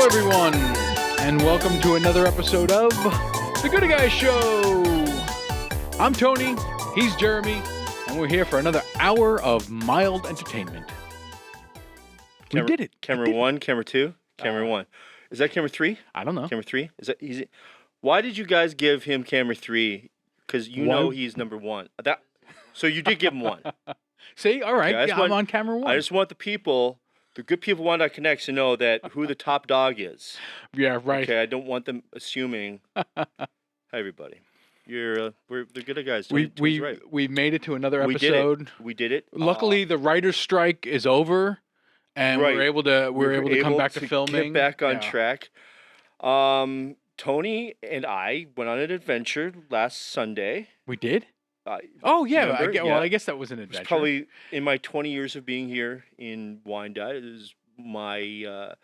everyone, and welcome to another episode of The Good Guys Show. I'm Tony, he's Jeremy, and we're here for another hour of mild entertainment. We did it. Camera one, camera two, camera one. Is that camera three? I don't know. Camera three? Is that easy? Why did you guys give him camera three? Because you know he's number one. So you did give him one. See, all right, okay, I'm on camera one. I just want the good people want Wyandotte Connect to know that who the top dog is. Yeah, right. Okay, I don't want them assuming. Hi, everybody. We're the good guys. We made it to another episode. We did it. Luckily, the writer's strike is over, and right. we're able to come back to filming. Get back on track. Tony and I went on an adventure last Sunday. We did? Oh, yeah. I guess that was an adventure. It was probably in my 20 years of being here in Wyandotte. It is my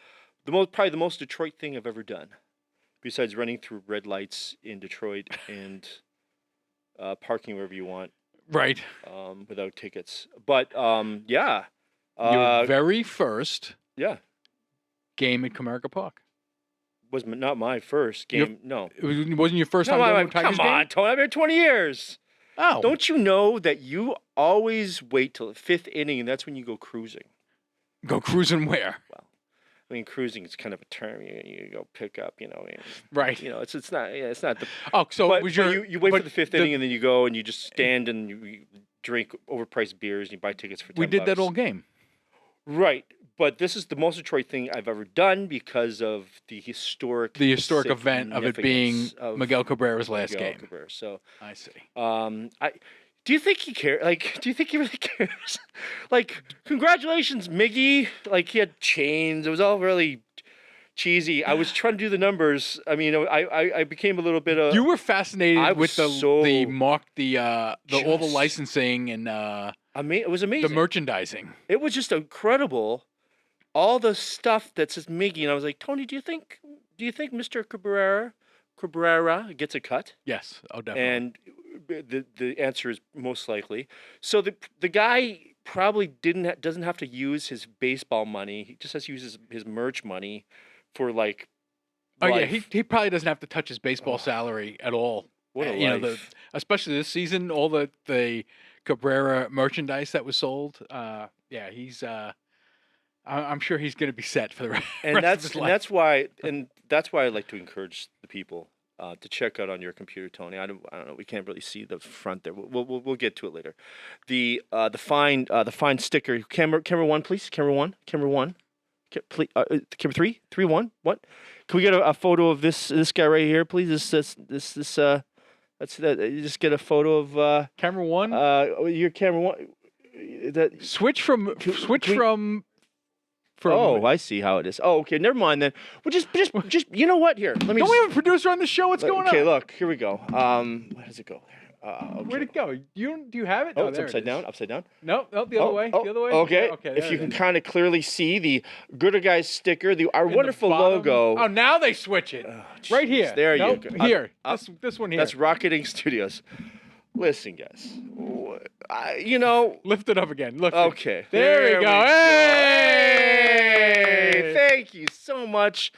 probably the most Detroit thing I've ever done, besides running through red lights in Detroit and parking wherever you want. Right. Without tickets. But, yeah. Your very first game at Comerica Park. Was not my first game. No. It wasn't your first time going to Tigers game? Come on, Tony. I've been here 20 years. Oh. Don't you know that you always wait till the fifth inning, and that's when you go cruising? Go cruising where? Well, I mean, cruising is kind of a term. You go pick up, right. It's not the. Oh, so but, was you wait for the fifth inning, and then you go and you just stand and you drink overpriced beers and you buy tickets for $10. We did that all game. Right. But this is the most Detroit thing I've ever done because of the historic event of it being Miguel Cabrera's last game. Cabrera. So I see. Do you think he cares? Do you think he really cares? Congratulations, Miggy. He had chains. It was all really cheesy. I was trying to do the numbers. I mean, I became a little bit of. You were fascinated with all the licensing and. It was amazing. The merchandising. It was just incredible. All the stuff that says Miggy, and I was like, Tony, do you think Mr. Cabrera gets a cut? Yes, definitely. And the answer is most likely. So the guy probably doesn't have to use his baseball money. He just has to use his merch money for life. Yeah, he probably doesn't have to touch his baseball salary at all. What a life. Especially this season, all the Cabrera merchandise that was sold. He's. I'm sure he's going to be set for the rest of his life. That's why I like to encourage the people to check out on your computer, Tony. I don't know. We can't really see the front there. We'll get to it later. The fine sticker. Camera one, please. Camera one. Please, camera three. 3, 1. What? Can we get a photo of this guy right here, please? This. That's that. You just get a photo of camera one. Your camera one. That switch from. Oh, I see how it is. Oh, okay. Never mind then. Well, just you know what? Here, let me. Don't we have a producer on the show? What's going on? Okay, look. Here we go. Where does it go? Okay. Where'd it go? Do you have it? Oh, it's upside down. Upside down. No, the other way. The other way. Okay. Okay. If you can kind of clearly see the Gooder Guys sticker, our wonderful logo. Oh, now they switch it. right here. There you go. Here. This one here. That's Rocketing Studios. Listen, guys. Lift it up again. Look. Okay. There we go. Hey! Thank you so much.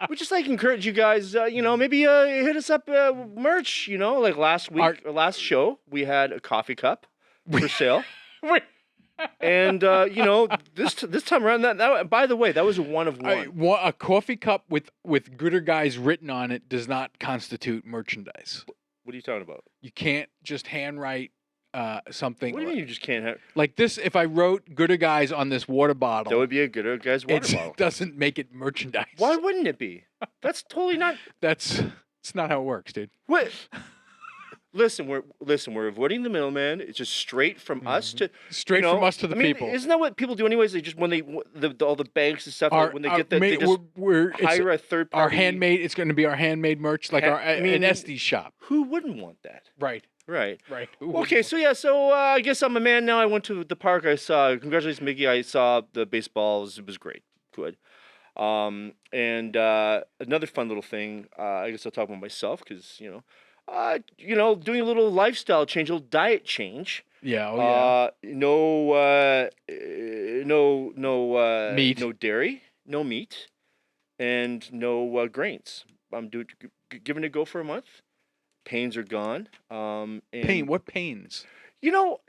We just encourage you guys, maybe hit us up merch, like last week or last show, we had a coffee cup for sale. And this time around that by the way, that was a one of one. A coffee cup with Gooder Guys written on it does not constitute merchandise. What are you talking about? You can't just handwrite something. What do you mean you just can't have... Like this, if I wrote Gooder Guys on this water bottle... That would be a Gooder Guys water bottle. It doesn't make it merchandise. Why wouldn't it be? That's totally not... It's not how it works, dude. What? Listen, we're avoiding the middleman. It's just straight from us to... Straight from us to the people. Isn't that what people do anyways? They just, when they... all the banks and stuff, when they get that, they just hire a third party... Our handmade... It's going to be our handmade merch, like an Estes shop. Who wouldn't want that? Right. Okay, so I guess I'm a man now. I went to the park. I saw, congratulations, Mickey. I saw the baseballs. It was great. Good. And another fun little thing, I guess I'll talk about myself because, doing a little lifestyle change, a little diet change. Yeah. No meat. No dairy. No meat. and no grains. I'm giving it a go for a month. Pains are gone. Pain? What pains? You know,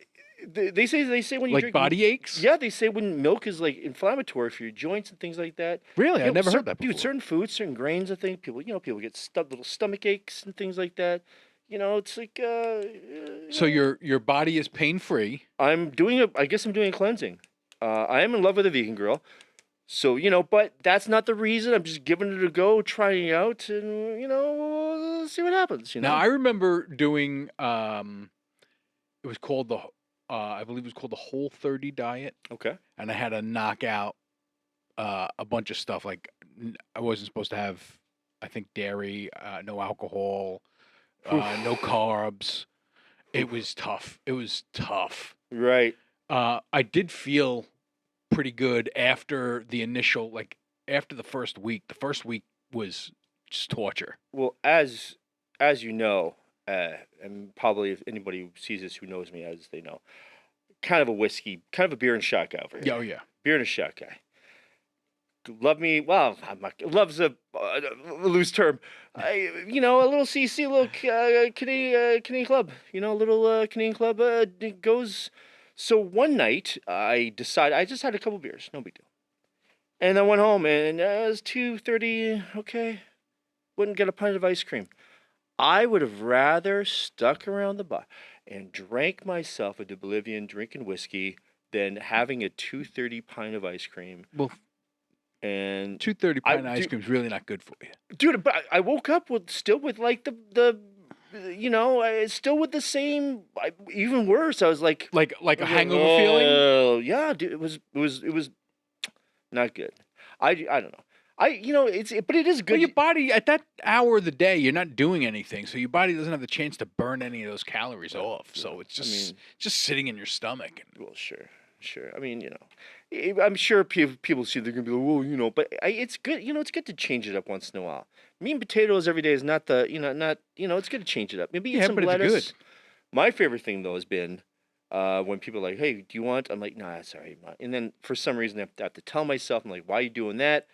they say when you like drink body aches. Yeah, they say when milk is like inflammatory for your joints and things like that. Really, I never heard that before. Dude, certain foods, certain grains. I think people get little stomach aches and things like that. It's like. So your body is pain free. I guess I'm doing a cleansing. I am in love with a vegan girl. So, but that's not the reason. I'm just giving it a go, trying it out, and, we'll see what happens. Now, I remember doing, it was called I believe it was called the Whole30 diet. Okay. And I had to knock out a bunch of stuff. Like, I wasn't supposed to have, I think, dairy, no alcohol, no carbs. It was tough. Right. I did feel pretty good after the initial, after the first week. The first week was just torture. Well, as you know, and probably if anybody who sees this who knows me as they know, kind of a beer and shot guy over here. Oh, yeah. Beer and a shot guy. Love me, well, love's a loose term. A little CC, a little Canadian club. A little Canadian club goes. So one night, I decided, I just had a couple beers, no big deal. And I went home, and it was 2:30, okay. Wouldn't get a pint of ice cream. I would have rather stuck around the bar and drank myself a Bolivian drinking whiskey than having a 2:30 pint of ice cream. Well, and 2:30 pint of ice cream is really not good for you. Dude, but I woke up still with like still with the same, even worse. I was like a hangover feeling. Yeah, dude, it was not good. I don't know. But it is good. Well, your body at that hour of the day, you're not doing anything, so your body doesn't have the chance to burn any of those calories off. So it's just sitting in your stomach. Well, sure. I mean, I'm sure people see they're gonna be like, well, but it's good. It's good to change it up once in a while. Meat and potatoes every day is not it's good to change it up. Maybe eat some lettuce. It's good. My favorite thing though has been when people are like, hey, do you want? I'm like, nah, sorry, not. And then for some reason I have to tell myself, I'm like, why are you doing that?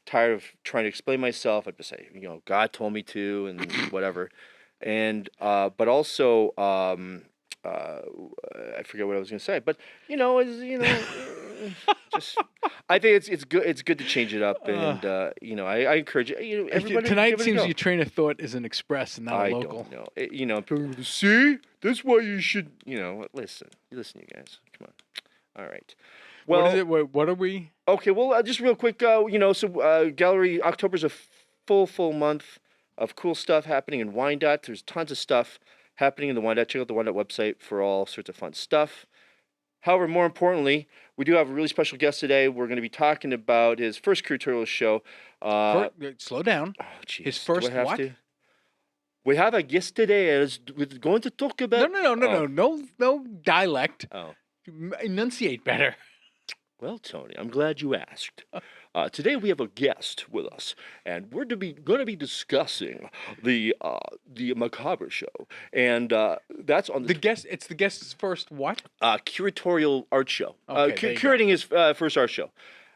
Tired of trying to explain myself. I just say, God told me to, and whatever. And but also, I forget what I was going to say. But just I think it's good. It's good to change it up, and I encourage you. Everybody tonight seems your train of thought is an express and not a local. I don't know. See, that's why you should. Listen, you guys. Come on. All right. Well, what is it? What are we? Okay, well, just real quick, Gallery, October's a full month of cool stuff happening in Wyandotte. There's tons of stuff happening in the Wyandotte. Check out the Wyandotte website for all sorts of fun stuff. However, more importantly, we do have a really special guest today. We're going to be talking about his first curatorial show. Slow down. Oh, geez. His first what? We have a guest today. We're going to talk about... No dialect. Oh. Enunciate better. Well, Tony, I'm glad you asked. Today we have a guest with us, and we're going to be discussing the Macabre Show, and that's on the guest. It's the guest's first what? Curatorial art show. Okay, curating his first art show,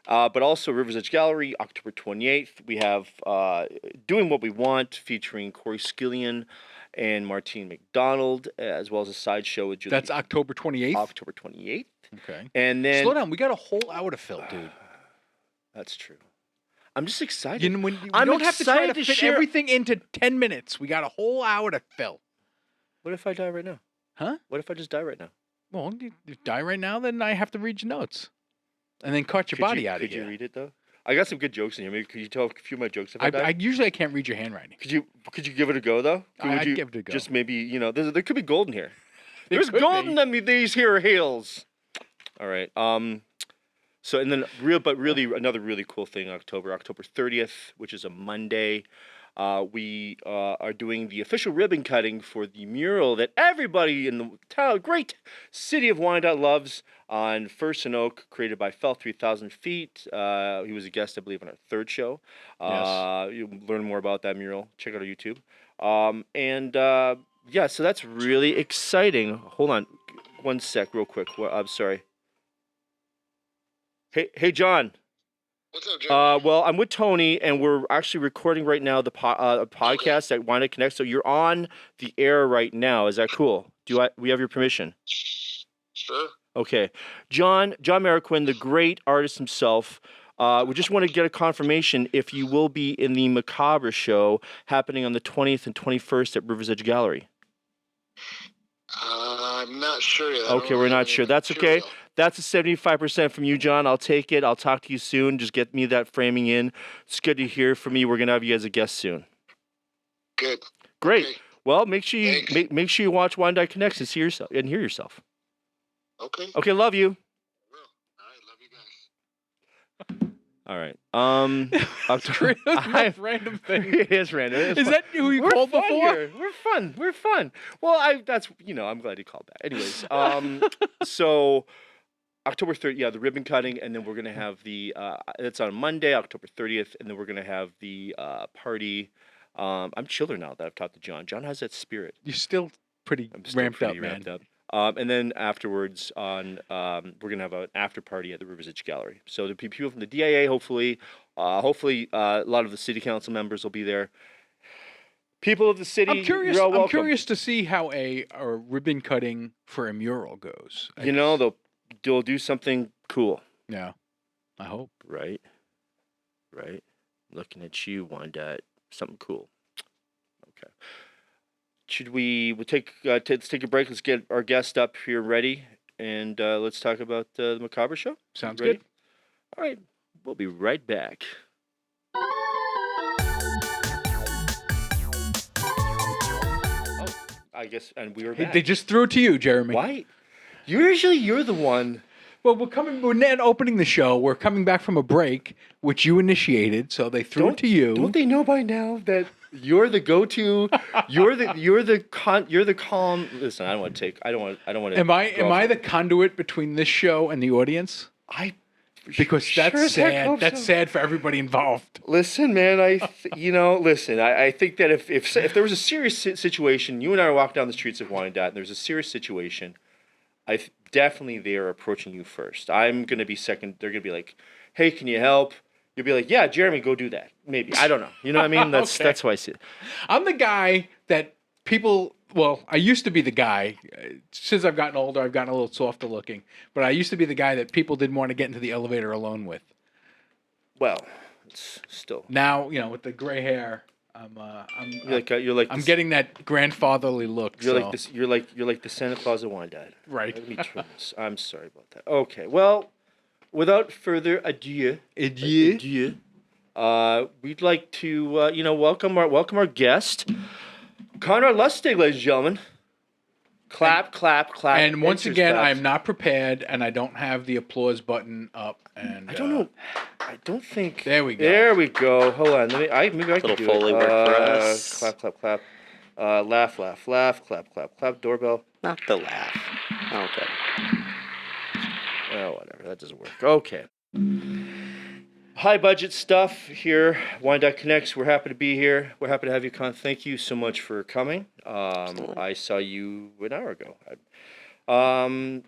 but also Rivers Edge Gallery, October 28th. We have Doing What We Want, featuring Corey Skillian and Martine McDonald, as well as a sideshow with Julie. That's October 28th? October 28th. Okay. And then... Slow down. We got a whole hour to fill, dude. That's true. I'm just excited. You don't have to try to fit everything into 10 minutes. We got a whole hour to fill. What if I die right now? Huh? What if I just die right now? Well, you die right now, then I have to read your notes. And then cut your body out of here. Could you read it, though? I got some good jokes in here. Maybe could you tell a few of my jokes? Usually I can't read your handwriting. Could you give it a go, though? I'd give it a go. Just maybe, there could be gold in here. There's gold in these here hills. All right. So, and then really another really cool thing, October 30th, which is a Monday, we are doing the official ribbon cutting for the mural that everybody in the great city of Wyandotte loves, on First and Oak, created by Fell 3000 Feet. He was a guest, I believe, on our third show. Yes. You'll learn more about that mural. Check out our YouTube. So that's really exciting. Hold on one sec real quick. I'm sorry. Hey, John. What's up, Jeremy? Well, I'm with Tony, and we're actually recording right now the podcast at Wyandotte Connect. So you're on the air right now. Is that cool? We have your permission? Sure. Okay. John Marquand, the great artist himself. We just want to get a confirmation if you will be in the Macabre Show happening on the 20th and 21st at River's Edge Gallery. I'm not sure yet. Okay, we're not sure. That's okay. That's a 75% from you, John. I'll take it. I'll talk to you soon. Just get me that framing in. It's good to hear from you. We're gonna have you as a guest soon. Good. Great. Okay. Well, make sure you watch Wyandotte Connects and hear yourself. Okay. Okay, love you. All right, love you guys. All right. That's a random thing. It is random. Is that who you called before? Here. We're fun. Well, I'm glad you called back. Anyways, so October 30th, yeah, the ribbon cutting, and then we're gonna have it's on Monday, October 30th, and then we're gonna have the party. I'm chiller now that I've talked to John. John has that spirit. You're still pretty ramped up, man. And then afterwards, we're gonna have an after party at the River's Edge Gallery. So there'll be people from the DIA, hopefully, a lot of the city council members will be there. People of the city, you're all welcome. I'm curious to see how a ribbon cutting for a mural goes. They'll do something cool. Yeah, I hope. Right. Looking at you, Wyandotte. Something cool. Okay. We'll take let's take a break. Let's get our guest up here ready, and let's talk about the Macabre Show. Sounds good. All right, we'll be right back. Oh, I guess, and we were back. They just threw it to you, Jeremy. Why? Usually you're the one. Well, we're not opening the show. We're coming back from a break, which you initiated, so they threw it to you. Don't they know by now that you're the go-to? You're the calm. Listen, I don't want to. Am I the conduit between this show and the audience? Because that's sad. That's sad for everybody involved. Listen, man. I think that if there was a serious situation, you and I are walking down the streets of Wyandotte, and there's a serious situation, definitely they are approaching you first. I'm going to be second. They're going to be like, hey, can you help? You'll be like, yeah, Jeremy, go do that. Maybe. I don't know. You know what I mean? That's how I see it. I'm the guy that people, I used to be the guy. Since I've gotten older, I've gotten a little softer looking. But I used to be the guy that people didn't want to get into the elevator alone with. Well, it's still. Now, with the gray hair, I'm getting that grandfatherly look. You're like the Santa Claus of Wyandotte. Right. Let me try this. I'm sorry about that. Okay. Well, without further ado, we'd like to welcome our guest, Conrad Lustig, ladies and gentlemen. Clap. And once again, I am not prepared, and I don't have the applause button up. And I don't know. I don't think. There we go. There we go. Hold on. Maybe I can do it. Little Foley work for us. Clap. Laugh. Clap. Doorbell. Not the laugh. Okay. Oh, whatever. That doesn't work. Okay. High budget stuff here. Wyandotte Connects. We're happy to be here. We're happy to have you, Con. Thank you so much for coming. I saw you an hour ago.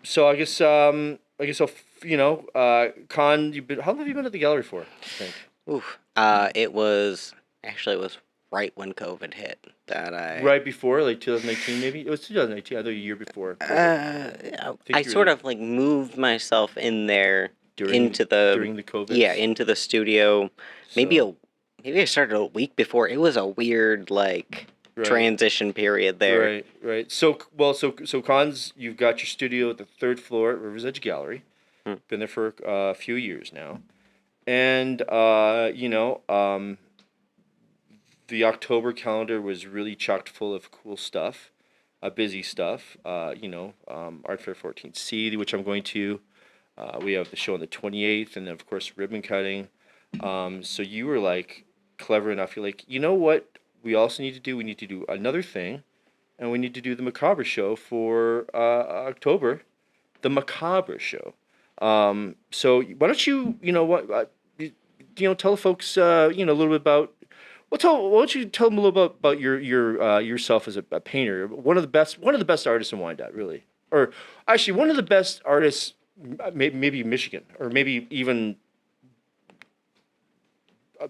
So I guess Con, how long have you been at the gallery for? I think. It was right when COVID hit right before, like 2019, maybe it was 2019. I thought a year before. I sort of moved myself in there during the COVID. Yeah, into the studio. So, maybe I started a week before. It was a weird transition period there. Right. So Cons, you've got your studio at the 3rd floor at River's Edge Gallery. Been there for a few years now, and the October calendar was really chocked full of cool stuff, busy stuff. Art Fair 14C, which I'm going to. We have the show on the 28th, and then of course ribbon cutting. So you were clever enough. You're like, you know what? We also need to do. We need to do another thing, and we need to do the Macabre Show for October. The Macabre Show. So why don't you, tell the folks, a little bit about. Why don't you tell them a little bit about yourself as a painter? One of the best artists in Wyandotte, really, or actually one of the best artists, maybe Michigan, or maybe even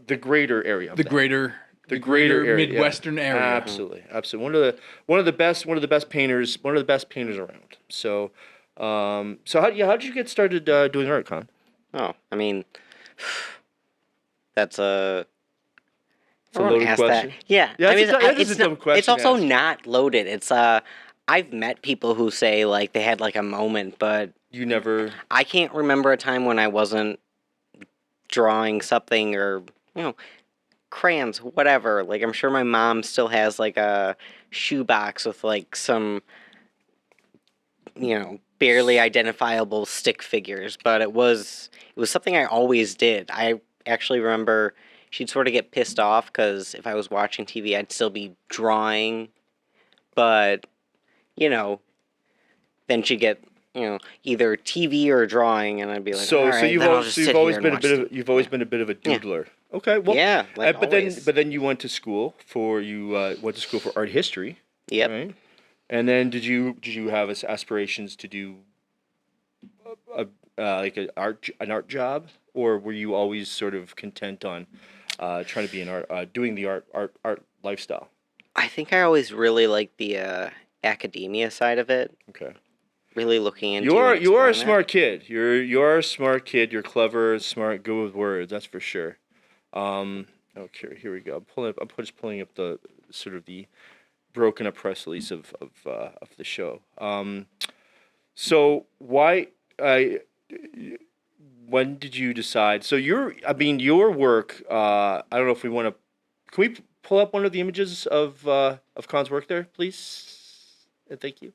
the greater area. The greater area. Midwestern area. Absolutely. One of the best painters around. So, how did you get started doing art, Con? Oh, I mean, that's a. It's a loaded question. Yeah, I mean, it's a dumb question. It's also not loaded. It's I've met people who say like they had like a moment, but you never. I can't remember a time when I wasn't drawing something or crayons, whatever. Like I'm sure my mom still has like a shoebox with like some barely identifiable stick figures, but it was something I always did. I actually remember she'd sort of get pissed off because if I was watching TV, I'd still be drawing, but then she'd get either TV or drawing, and I'd be like, so all right, you've always been a bit of a doodler. Yeah. Okay, well, yeah, but then you went to school for art history. Yep. Right? And then did you have aspirations to do like an art job, or were you always sort of content on trying to be doing the art lifestyle? I think I always really liked the academia side of it. Okay. Really looking into. You are a smart kid. You're a smart kid. You're clever, smart, good with words. That's for sure. Okay, here we go. I'm just pulling up the sort of the broken up press release of the show. So when did you decide? So your work. I don't know if we want to. Can we pull up one of the images of Con's work there, please? Thank you.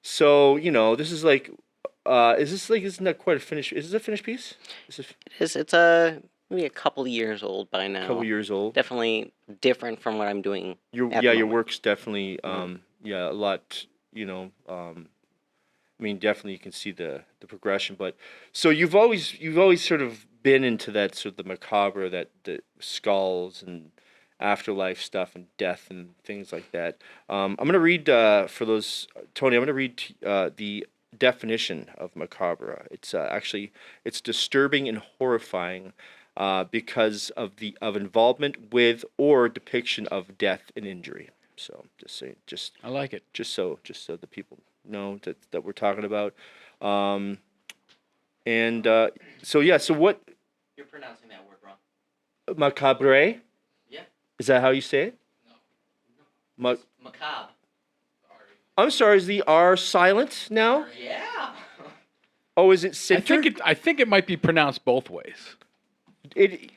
So this is like, isn't that quite a finished? Is this a finished piece? It is. It's maybe a couple years old by now. Couple years old. Definitely different from what I'm doing. Your work's definitely a lot. Definitely you can see the progression. But so you've always sort of been into that sort of the macabre, that the skulls and afterlife stuff and death and things like that. I'm going to read for those, Tony. I'm going to read the definition of macabre. It's it's disturbing and horrifying because of involvement with or depiction of death and injury. So I like it. Just so the people know that we're talking about. So what? You're pronouncing that word wrong. Macabre. Is that how you say it? No. Macabre. I'm sorry. Is the R silent now? Yeah. Oh, is it center? I think it might be pronounced both ways. Did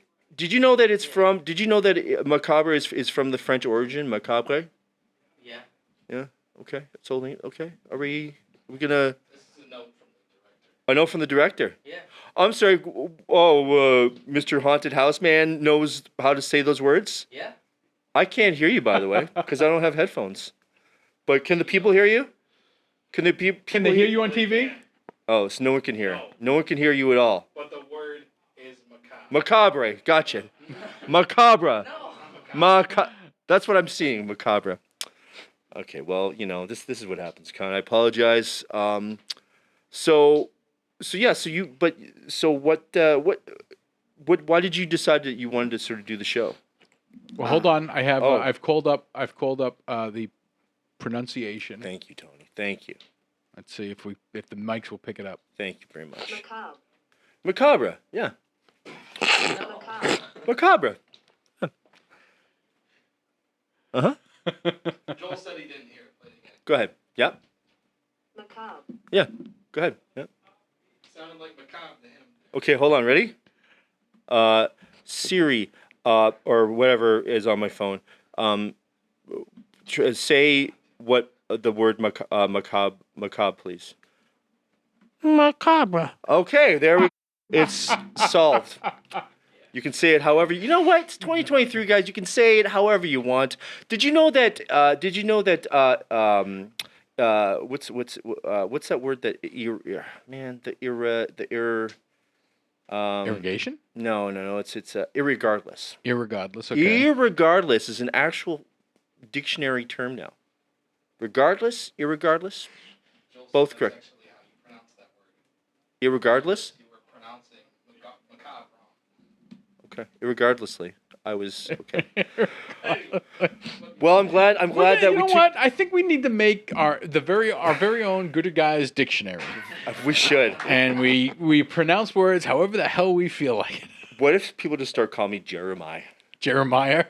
you know that it's from? Did you know that macabre is from the French origin, macabre? Yeah. Yeah. Okay. It's holding. Okay. Are we gonna? This is a note from the director. A note from the director. Yeah. I'm sorry. Oh, Mr. Haunted House Man knows how to say those words? Yeah. I can't hear you, by the way, because I don't have headphones. But can the people hear you? Can they hear you on TV? Oh, so no one can hear. No one can hear you at all. But the word is macabre. Macabre. Gotcha. Macabre. No. That's what I'm seeing. Macabre. Okay. Well, this is what happens, Con. I apologize. Why did you decide that you wanted to sort of do the show? Well, hold on. I have I've called up the pronunciation. Thank you, Tony. Thank you. Let's see if the mics will pick it up. Thank you very much. Macabre. Macabre. Yeah. Macabre. Macabre. Uh-huh. Joel said he didn't hear it. Play it again. Go ahead. Yep. Macabre. Yeah. Go ahead. Yep. Sounded like macabre to him. Okay, hold on. Ready? Siri, or whatever is on my phone. Say what the word macabre, please. Macabre. Okay, there we. It's solved. You can say it however. You know what? It's 2023, guys. You can say it however you want. Did you know that? What's that word that Irrigation? No. It's irregardless. Irregardless. Okay. Irregardless is an actual dictionary term now. Regardless, irregardless, Joel said both that's correct. actually how you pronounce that word. Irregardless. You were pronouncing macabre wrong. Okay. Irregardlessly, I was okay. Well, I'm glad that you know what? I think we need to make our very own Good Guys dictionary, We should. and we pronounce words however the hell we feel like it. What if people just start calling me Jeremiah? Jeremiah.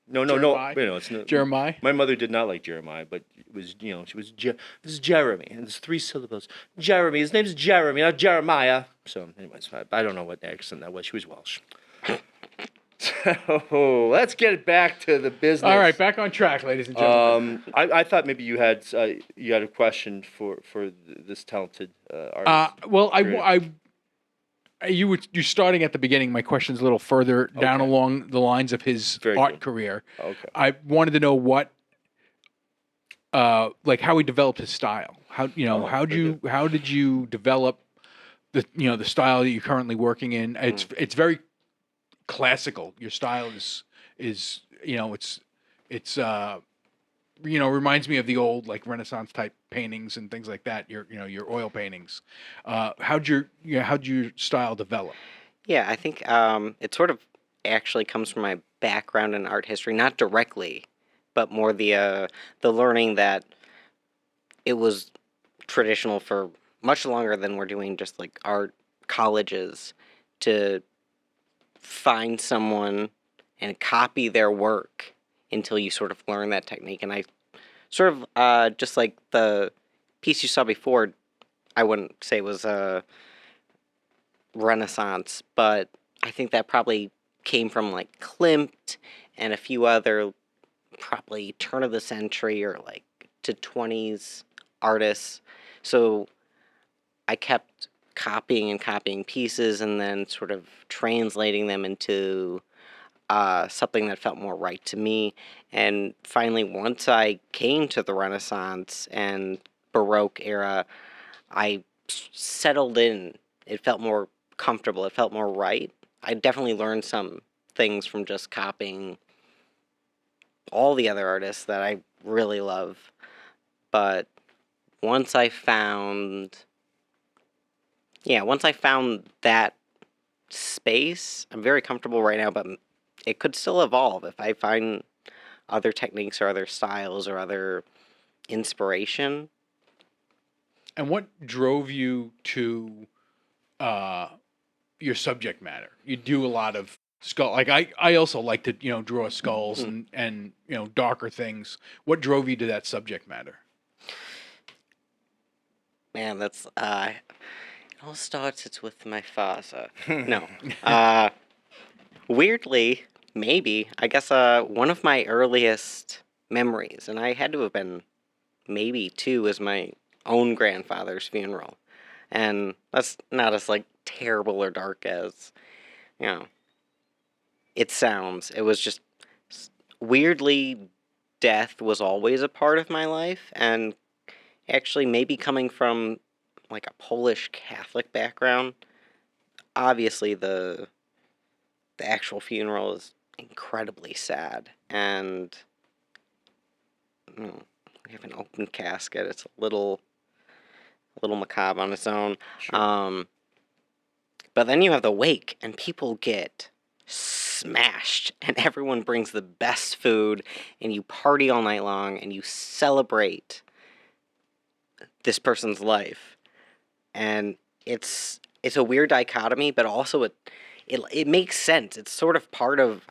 No. Jeremiah? It's not. Jeremiah. My mother did not like Jeremiah, but it was, she was, this is Jeremy, and it's 3 syllables. Jeremy, his name's Jeremy, not Jeremiah. So, anyways, I don't know what accent that was. She was Welsh. So, let's get back to the business. All right, back on track, ladies and gentlemen. I thought maybe you had a question for this talented artist. Well, you're starting at the beginning. My question's a little further down along the lines of his art career. Okay. I wanted to know what, like how he developed his style. How did you develop the style that you're currently working in? It's very classical. Your style is reminds me of the old like Renaissance type paintings and things like that. Your oil paintings. How'd your style develop? Yeah, I think it sort of actually comes from my background in art history, not directly, but more the learning that it was traditional for much longer than we're doing just like art colleges to find someone and copy their work until you sort of learn that technique. And I sort of, just like the piece you saw before, I wouldn't say it was a Renaissance, but I think that probably came from like Klimt and a few other probably turn of the century or like to 20s artists. So I kept copying pieces and then sort of translating them into something that felt more right to me. And finally, once I came to the Renaissance and Baroque era, I settled in. It felt more comfortable. It felt more right. I definitely learned some things from just copying all the other artists that I really love. But once I found that space, I'm very comfortable right now, but it could still evolve if I find other techniques or other styles or other inspiration. And what drove you to your subject matter? You do a lot of skull. Like I also like to draw skulls and darker things. What drove you to that subject matter? Man, that's it all starts with my father. No. Weirdly, maybe, I guess one of my earliest memories, and I had to have been maybe 2, was my own grandfather's funeral. And that's not as like terrible or dark as it sounds. It was just weirdly, death was always a part of my life, and actually maybe coming from like a Polish Catholic background, obviously the actual funeral is incredibly sad, and we have an open casket. It's a little macabre on its own. Sure. But then you have the wake, and people get smashed, and everyone brings the best food, and you party all night long, and you celebrate this person's life. And it's a weird dichotomy, but also it makes sense. It's sort of part of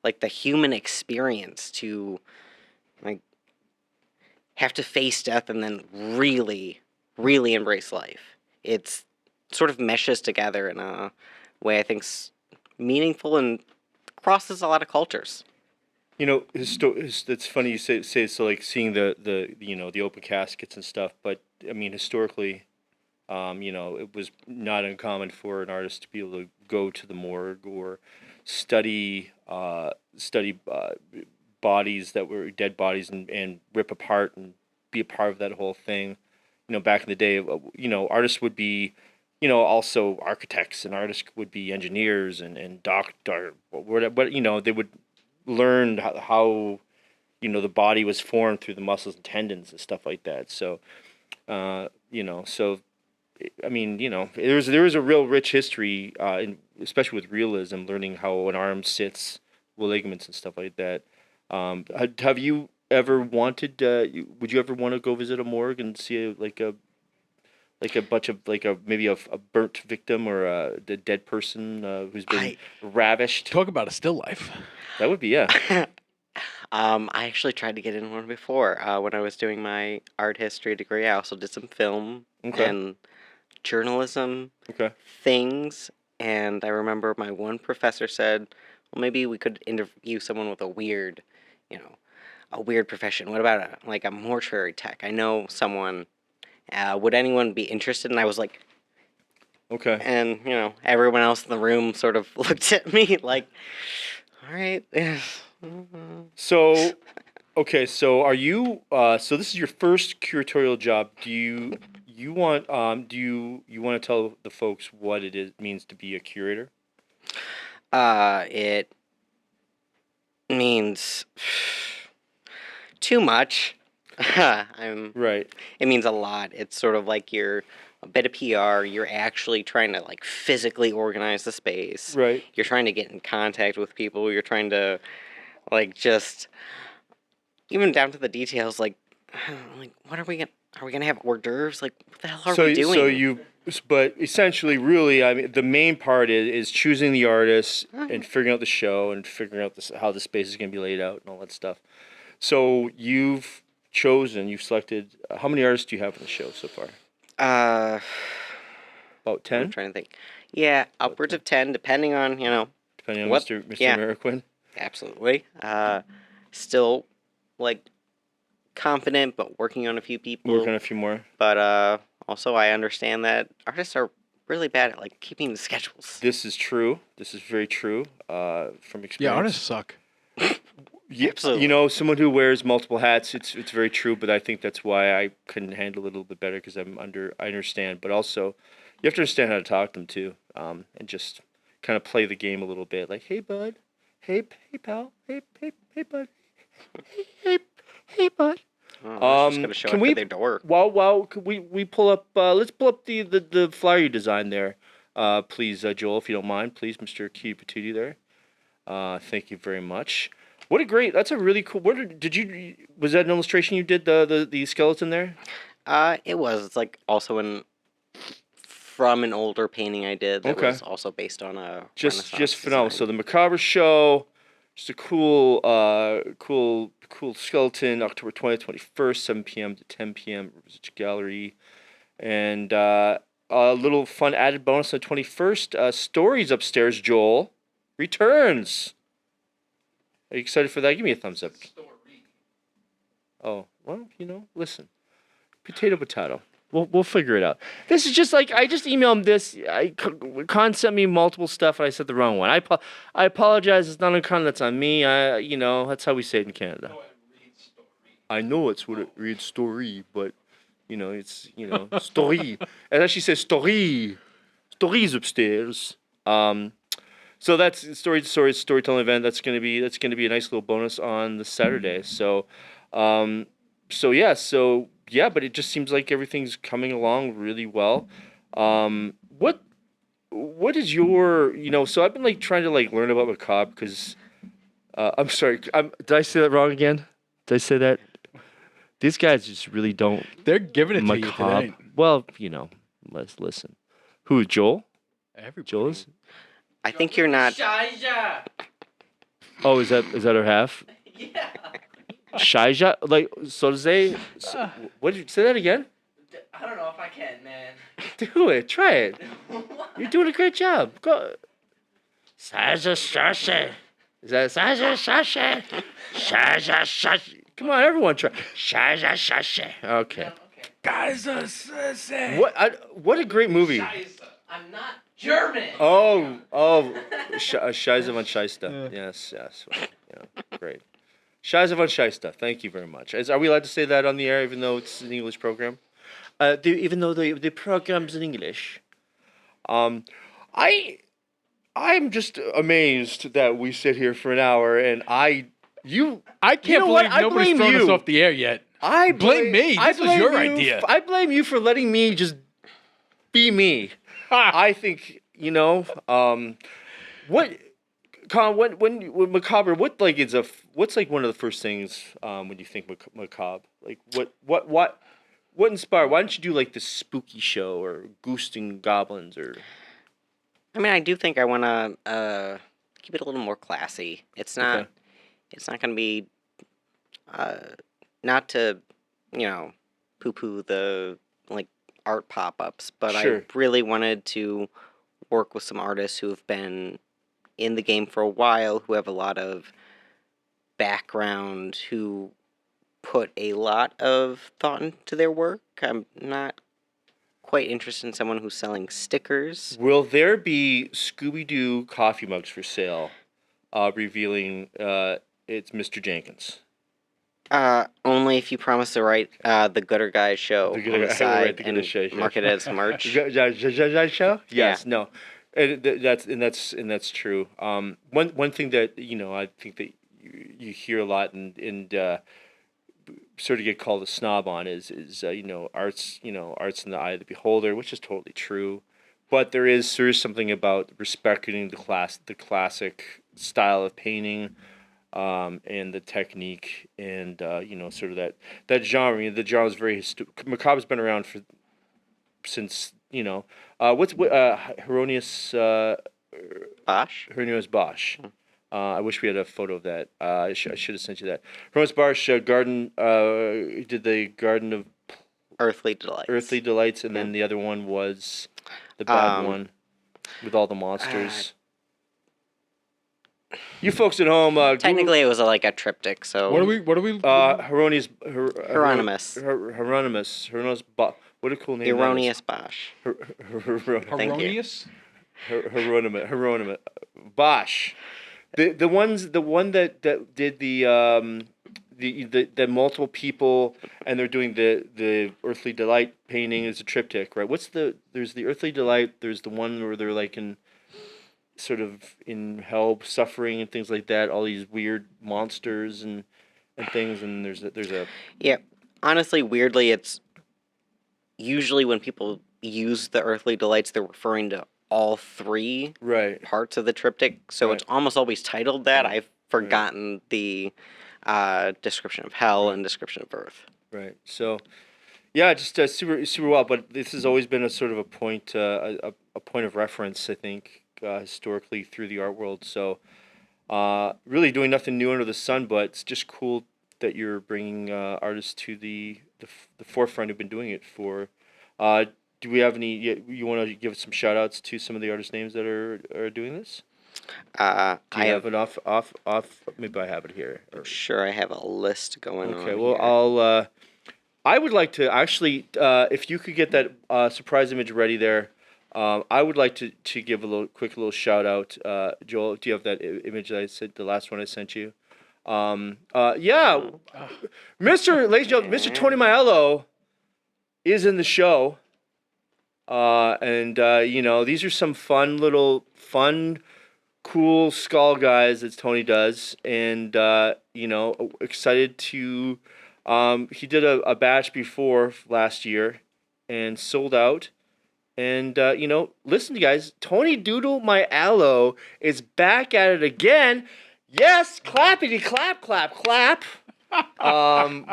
like the human experience to like have to face death and then really, really embrace life. It's sort of meshes together in a way I think's meaningful and crosses a lot of cultures. It's funny you say so, like seeing the open caskets and stuff. But I mean, historically, it was not uncommon for an artist to be able to go to the morgue or study bodies that were dead bodies and rip apart and be a part of that whole thing. Back in the day, artists would be, also architects, and artists would be engineers and doctor, but they would learn how the body was formed through the muscles and tendons and stuff like that. So, so I mean, there is a real rich history, especially with realism, learning how an arm sits, with ligaments and stuff like that. Have you ever wanted? Would you ever want to go visit a morgue and see a bunch of maybe a burnt victim or a dead person who's been ravished? Talk about a still life. That would be, yeah. I actually tried to get in one before. When I was doing my art history degree, I also did some film and journalism things. And I remember my one professor said, well, maybe we could interview someone with a weird profession. What about a mortuary tech? I know someone. Would anyone be interested? And I was like, okay. And, everyone else in the room sort of looked at me like, all right. So, okay, so are you, so this is your first curatorial job. Do you want to tell the folks what it means to be a curator? It means too much. Right. It means a lot. It's sort of like you're a bit of PR. You're actually trying to physically organize the space. Right. You're trying to get in contact with people. You're trying to just even down to the details. What are we gonna have hors d'oeuvres? What the hell are we doing? But essentially, really, I mean, the main part is choosing the artists and figuring out the show and figuring out how the space is gonna be laid out and all that stuff. So you've selected. How many artists do you have in the show so far? About 10. I'm trying to think. Yeah, upwards of 10, depending on Depending on Mr. Ameriquin. Absolutely. Still confident, but working on a few people. Working on a few more. But also, I understand that artists are really bad at keeping the schedules. This is true. This is very true. From experience. Yeah, artists suck. Yeah, absolutely. Someone who wears multiple hats. It's very true. But I think that's why I couldn't handle it a little bit better because I understand. But also, you have to understand how to talk to them too, and just kind of play the game a little bit. Like, hey, bud. Hey, pal. Hey, bud. Hey, bud. Just gonna show up at their door. Wow, could we pull up? Let's pull up the flyer you designed there, please, Joel, if you don't mind, please, Mr. Key Patootie there. Thank you very much. What a great! That's a really cool. Was that an illustration you did the skeleton there? It was. It's also from an older painting I did that was also based on a just phenomenal. design. So the Macabre Show, just a cool skeleton. October 20th, 21st, 7 p.m. to 10 p.m. Gallery, and a little fun added bonus on the 21st. Stories Upstairs. Joel returns. Are you excited for that? Give me a thumbs up. Oh well, listen, potato. We'll figure it out. This is just I just emailed him this. Con sent me multiple stuff and I said the wrong one. I apologize. It's not on Con. That's on me. That's how we say it in Canada. I know it's what it reads story, but it's story. It actually says story. Stories upstairs. So that's storytelling event. That's gonna be a nice little bonus on the Saturday. So yeah, but it just seems like everything's coming along really well. What is your So I've been trying to learn about Macabre because I'm sorry. Did I say that wrong again? Did I say that? These guys just really don't. They're giving it Macabre. to you today. Well, let's listen. Who, Joel? Everybody. Joel is. I think you're not. Oh, is that her half? Yeah. Shaija? What did you say that again? I don't know if I can, man. Do it. Try it. You're doing a great job. Go. Shaija Shashi. Is that Shaija Shashi? Shaija Shashi. Come on, everyone try. Shaija Shashi. Okay. Guys, What a great movie. I'm not German. Oh, Scheisse von Scheiste. Yes. Yeah, great. Scheisse von Scheiste. Thank you very much. Are we allowed to say that on the air, even though it's an English program? Even though the program's in English. I'm just amazed that we sit here for an hour and I can't believe nobody's thrown us off the air yet. Blame me. This was your idea. I blame you for letting me just be me. I think what. Con, when Macabre, what's like one of the first things when you think Macabre? Like what inspired? Why don't you do like the spooky show or Ghosts and Goblins or? I mean, I do think I want to keep it a little more classy. It's not. Okay. It's not going to be. Not to, poo-poo the art pop-ups, but Sure. I really wanted to work with some artists who have been in the game for a while, who have a lot of background, who put a lot of thought into their work. I'm not quite interested in someone who's selling stickers. Will there be Scooby-Doo coffee mugs for sale, revealing it's Mr. Jenkins? Only if you promise to write the Gooder Guys show The on Gooder the Guy- side right, the Gooder and Show. mark it as merch. Show? Yes. Yeah. No. And that's true. One thing that I think that you hear a lot and sort of get called a snob on is art's in the eye of the beholder, which is totally true. But there is something about respecting the classic style of painting, and the technique, and sort of that genre. I mean, the genre is very Macabre's been around since what's Hieronymus Bosch? Hieronymus Bosch. I wish we had a photo of that. I should have sent you that. Hieronymus Bosch garden did the Garden of Earthly Delights. And then the other one was the bad one with all the monsters. You folks at home, Technically, it was a triptych. So What are we? Hieronymus. What a cool name. Erroneous Bosch. Erroneous. Hieronymus Bosch. The one that did the multiple people, and they're doing the Earthly Delight painting is a triptych, right? There's the Earthly Delight, there's the one where they're like in sort of in hell, suffering and things like that, all these weird monsters and things, and there's a Yeah, honestly, weirdly, it's usually when people use the Earthly Delights, they're referring to all three parts of the triptych, so it's almost always titled that. I've forgotten the description of hell and description of earth. Right. So, yeah, just super well. But this has always been a sort of a point of reference, I think, historically through the art world. So, really doing nothing new under the sun, but it's just cool that you're bringing artists to the forefront who've been doing it for. Do we have any? You want to give some shout outs to some of the artist names that are doing this? Do you have it off? Maybe I have it here. Sure, I have a list going on. Okay, well, I would like to actually, if you could get that surprise image ready there, I would like to give a quick little shout out. Joel, do you have that image that I said, the last one I sent you? Yeah, ladies and gentlemen, Mr. Tony Maiello is in the show. And these are some fun, cool skull guys that Tony does, and excited to. He did a batch before last year, and sold out. And listen, guys, Tony Doodle Maiello is back at it again. Yes, clappity clap, clap, clap.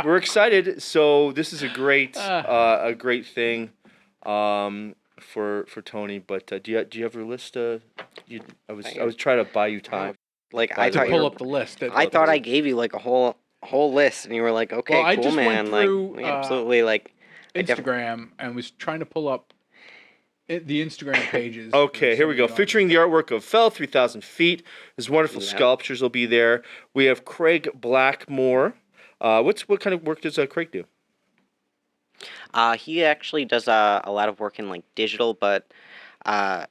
We're excited. So this is a great thing. For Tony, but do you have your list? I was trying to buy you time. I to pull up the list. I thought I gave you a whole list, and you were like, "Okay, well, cool, I just man." Went through, absolutely Instagram and was trying to pull up the Instagram pages. Okay, here we go. Featuring the artwork of Fell 3,000 Feet. His wonderful sculptures will be there. We have Craig Blackmore. What kind of work does Craig do? He actually does a lot of work in digital, but I'm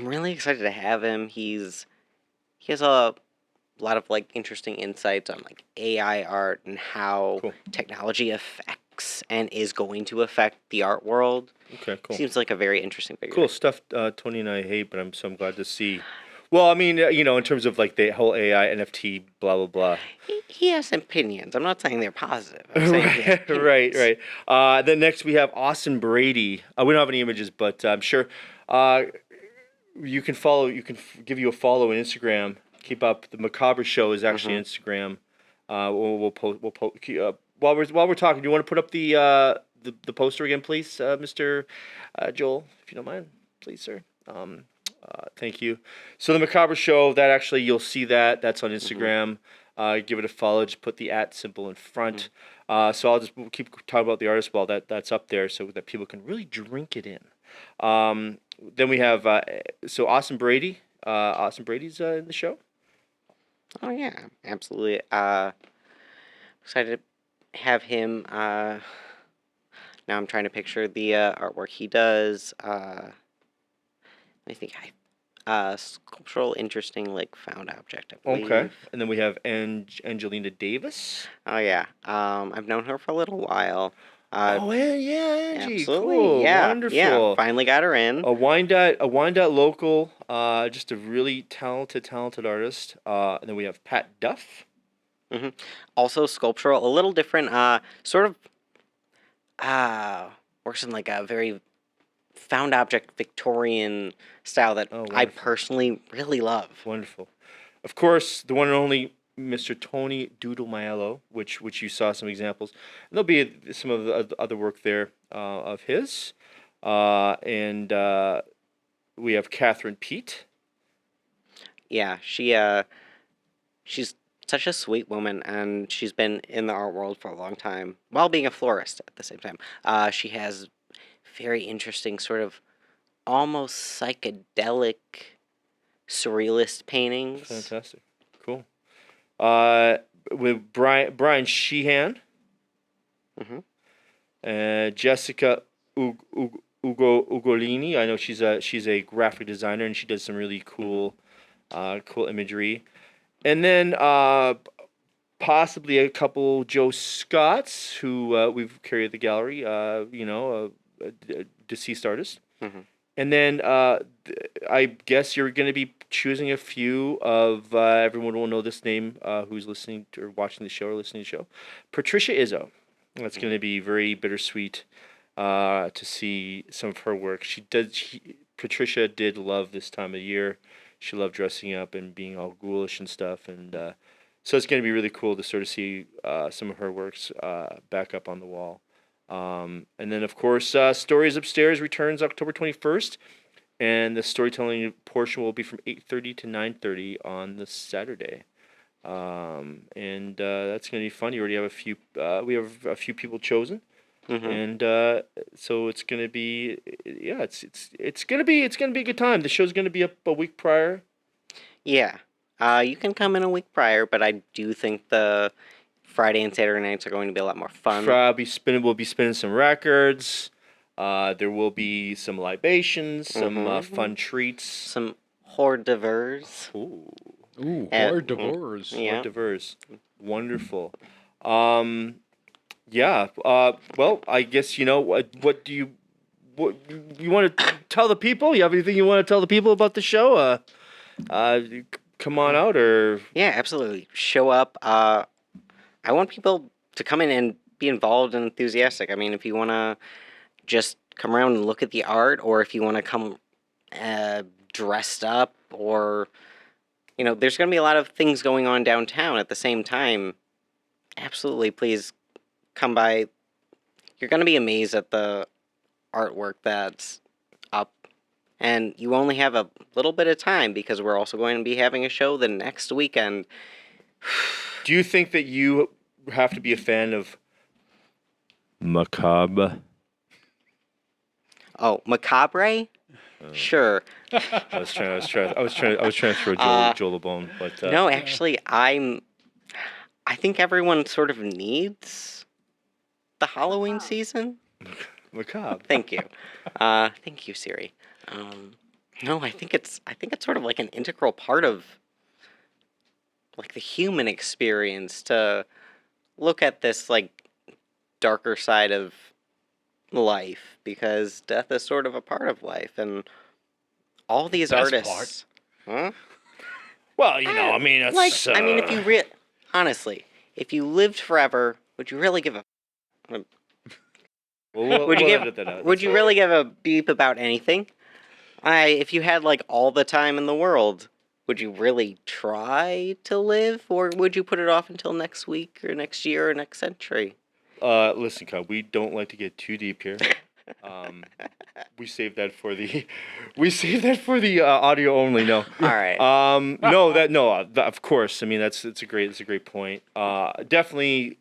really excited to have him. He has a lot of interesting insights on AI art and how technology affects and is going to affect the art world. Okay, cool. Seems like a very interesting figure. Cool stuff. Tony and I hate, but I'm glad to see. Well, I mean, in terms of like the whole AI, NFT, blah blah blah. He has opinions. I'm not saying they're positive. I'm saying he has Right, opinions. right. Then next we have Austin Brady. We don't have any images, but I'm sure you can follow. Give you a follow on Instagram. Keep up. The Macabre Show is actually Instagram. We'll post. While we're talking, do you want to put up the poster again, please, Mr. Joel, if you don't mind, please, sir. Thank you. So the Macabre Show, that actually you'll see that's on Instagram. Give it a follow. Just put the @ symbol in front. So we'll keep talking about the artist while that's up there, so that people can really drink it in. Then we have Austin Brady. Austin Brady's in the show. Oh yeah, absolutely. Excited to have him. Now I'm trying to picture the artwork he does. I think sculptural, interesting, like found object, I believe. Okay. And then we have Angelina Davis. Oh yeah. I've known her for a little while. Yeah, Angie. Absolutely. Cool. Yeah. Wonderful. Yeah. Finally got her in. A Wyandotte local. Just a really talented artist. And then we have Pat Duff. Also sculptural, a little different. Sort of. Works in like a very found object Victorian style that I personally really love. Wonderful. Of course, the one and only Mr. Tony Doodle Maiello, which you saw some examples. And there'll be some of the other work there of his. And we have Catherine Pete. Yeah, she's such a sweet woman, and she's been in the art world for a long time, while being a florist at the same time. She has very interesting, sort of almost psychedelic, surrealist paintings. Fantastic. Cool. With Brian Sheehan. Jessica Ugolini. I know she's a graphic designer, and she does some really cool imagery. And then possibly a couple Joe Scotts who we've carried at the gallery. A deceased artist. And then I guess you're going to be choosing a few of everyone will know this name who's listening to, or watching the show or listening to the show. Patricia Izzo. That's going to be very bittersweet to see some of her work. Patricia did love this time of year. She loved dressing up and being all ghoulish and stuff, and so it's going to be really cool to sort of see some of her works back up on the wall. And then, of course, Stories Upstairs returns October 21st, and the storytelling portion will be from 8:30 to 9:30 on the Saturday. And that's going to be fun. You already have we have a few people chosen. And so it's gonna be it's gonna be a good time. The show's gonna be up a week prior. Yeah, you can come in a week prior, but I do think the Friday and Saturday nights are going to be a lot more fun. We'll be spinning some records. There will be some libations, some fun treats, some hors d'oeuvres. Ooh, hors d'oeuvres. Yeah. Hors d'oeuvres. Wonderful. Yeah. Well, I guess what do you want to tell the people? You have anything you want to tell the people about the show? Come on out, or yeah, absolutely. Show up. I want people to come in and be involved and enthusiastic. I mean, if you want to just come around and look at the art, or if you want to come dressed up, or there's going to be a lot of things going on downtown at the same time. Absolutely, please come by. You're going to be amazed at the artwork that's up, and you only have a little bit of time because we're also going to be having a show the next weekend. Do you think that you have to be a fan of Macabre? Oh, Macabre? Sure. I was trying to throw Joel a bone, but no, actually, I think everyone sort of needs the Halloween season. Macabre. Thank you. Thank you, Siri. No, I think it's sort of like an integral part of like the human experience to look at this like darker side of life, because death is sort of a part of life, and all these artists. Huh? Well, I mean, it's I mean, if you honestly, if you lived forever, would you really give a would you would you really give a beep about anything? If you had like all the time in the world, would you really try to live, or would you put it off until next week or next year or next century? Listen, Kyle, we don't like to get too deep here. We save that for the audio only. No. All right. Of course. I mean, it's a great point. Definitely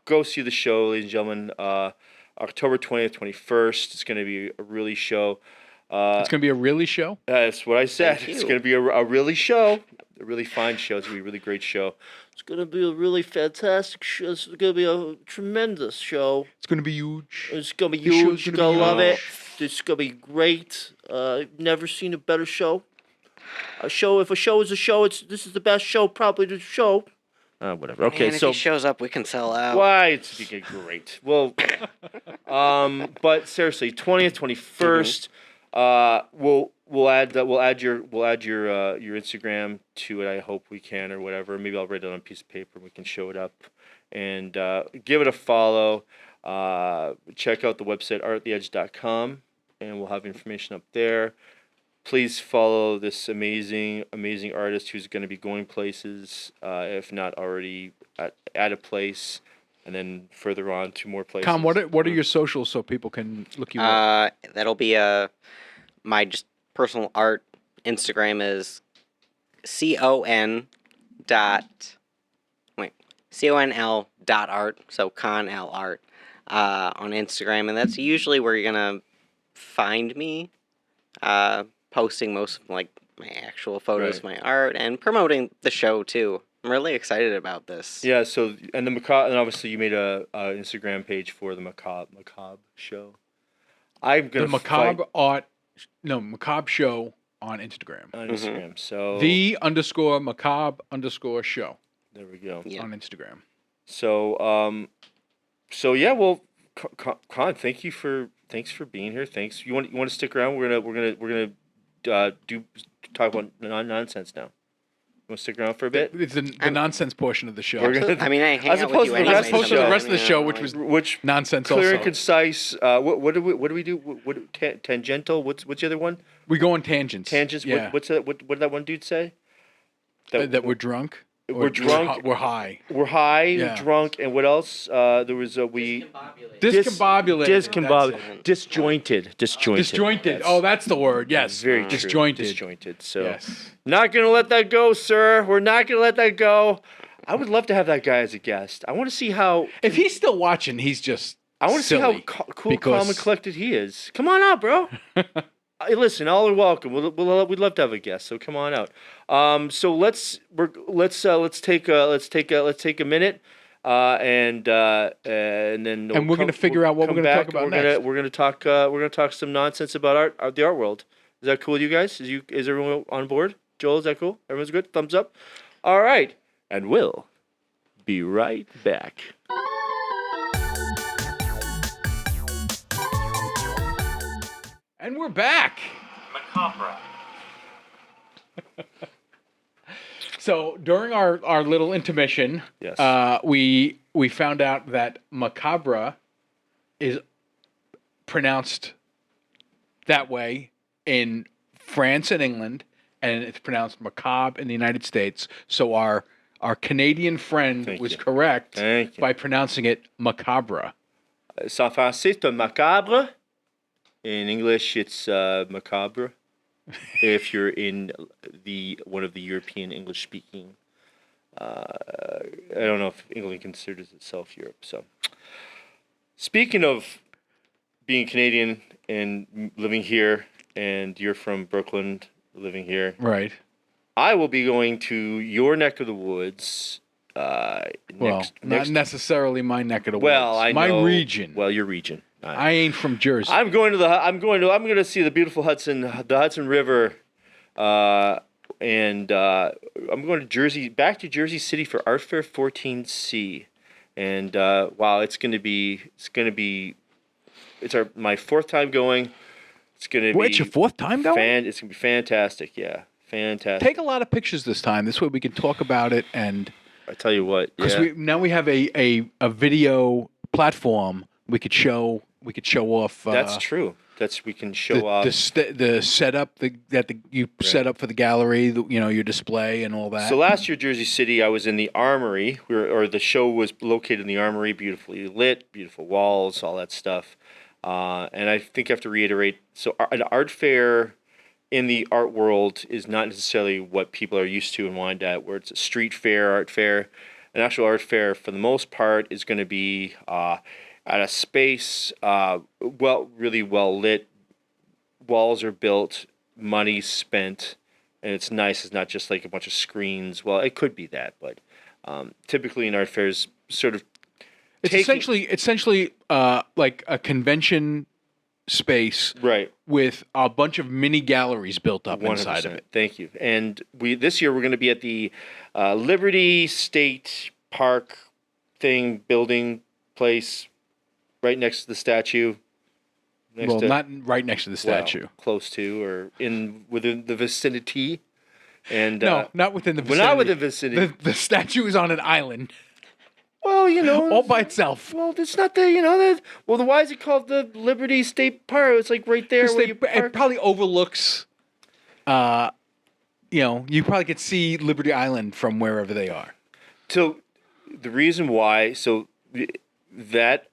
go see the show, ladies and gentlemen. October 20th, 21st. It's going to be a really show. It's going to be a really show? That's what I said. It's going to be a really show. A really fine show. It's going to be a really great show. It's going to be a really fantastic show. It's going to be a tremendous show. It's going to be huge. It's going to be huge. You're going to love it. It's going to be great. I've never seen a better show. If a show is a show, this is the best show, probably the show. Whatever. Okay, Man, if he shows up, we can sell out. Why? It's great. Well, but seriously, 20th, 21st. We'll add your Instagram to it. I hope we can, or whatever. Maybe I'll write it on a piece of paper and we can show it up. And give it a follow. Check out the website arttheedge.com, and we'll have information up there. Please follow this amazing artist who's going to be going places, if not already at a place, and then further on to more places. Tom, what are your socials so people can look you up? That'll be my just personal art. Instagram is CONL.art, so ConL art on Instagram, and that's usually where you're gonna find me. Posting most of my actual photos, my art, and promoting the show too. I'm really excited about this. Yeah. So and obviously you made a Instagram page for the Macabre Show. I'm gonna Macabre Show on Instagram. On Instagram. So _Macabre_ show. There we go. On Instagram. So yeah. Well, Con, thanks for being here. Thanks. You want to stick around? We're gonna talk about nonsense now. You want to stick around for a bit? It's the nonsense portion of the show. I mean, I hang out with you as opposed to the rest of the show, which nonsense clear also. And concise. What do we do? Tangential? What's the other one? We go on tangents. Tangents. Yeah. What did that one dude say? That we're drunk. We're drunk. We're high. We're high. Yeah. Drunk. And what else? There was discombobulated. Disjointed. Oh, that's the word. Yes. Very true. Disjointed. So, yes. Not gonna let that go, sir. We're not gonna let that go. I would love to have that guy as a guest. I want to see how. If he's still watching, he's just. I want to see how cool, calm, and collected he is. Come on out, bro. Listen, all are welcome. We'd love to have a guest, so come on out. So let's take a minute, and then we're gonna figure out what we're gonna talk about next. We're gonna talk some nonsense about the art world. Is that cool with you guys? Is everyone on board? Joel, is that cool? Everyone's good? Thumbs up. All right, and we'll be right back. And we're back. Macabre. So during our little intermission, yes. We found out that macabre is pronounced that way in France and England, and it's pronounced macabre in the United States. So our Canadian friend was correct by pronouncing it macabre. Ça français, c'est macabre. In English, it's macabre. If you're in one of the European English-speaking, I don't know if England considers itself Europe. So, speaking of being Canadian and living here, and you're from Brooklyn, living here, right? I will be going to your neck of the woods. Not necessarily my neck of the woods. Well, my region. Well, your region. I ain't from Jersey. I'm going to see the beautiful Hudson River, and I'm going to back to Jersey City for Art Fair 14C, and wow, it's my fourth time going. It's going to be. It's your fourth time going? It's going to be fantastic. Yeah, Fantastic. Take a lot of pictures this time. This way we can talk about it, and I tell you what, because now we have a video platform we could show off. That's true. We can show off the setup that you set up for the gallery, your display and all that. So last year, Jersey City, I was in the Armory, the show was located in the Armory, beautifully lit, beautiful walls, all that stuff. And I think I have to reiterate, so an art fair in the art world is not necessarily what people are used to in Wyandotte, where it's a street fair, art fair. An actual art fair, for the most part, is going to be at a space, really well lit. Walls are built, money's spent, and it's nice. It's not just like a bunch of screens. Well, it could be that, but typically in art fairs, sort of. It's essentially like a convention space, right, with a bunch of mini galleries built up 100%. Inside of it. Thank you. And this year we're going to be at the Liberty State Park building place, right next to the statue. Not right next to the statue. Close to, or within the vicinity. And no, not within the vicinity. We're not within the vicinity. The statue is on an island. Well, all by itself. Well, it's not then why is it called the Liberty State Park? It's like right there where you park. It probably overlooks, you probably could see Liberty Island from wherever they are. So the reason why, that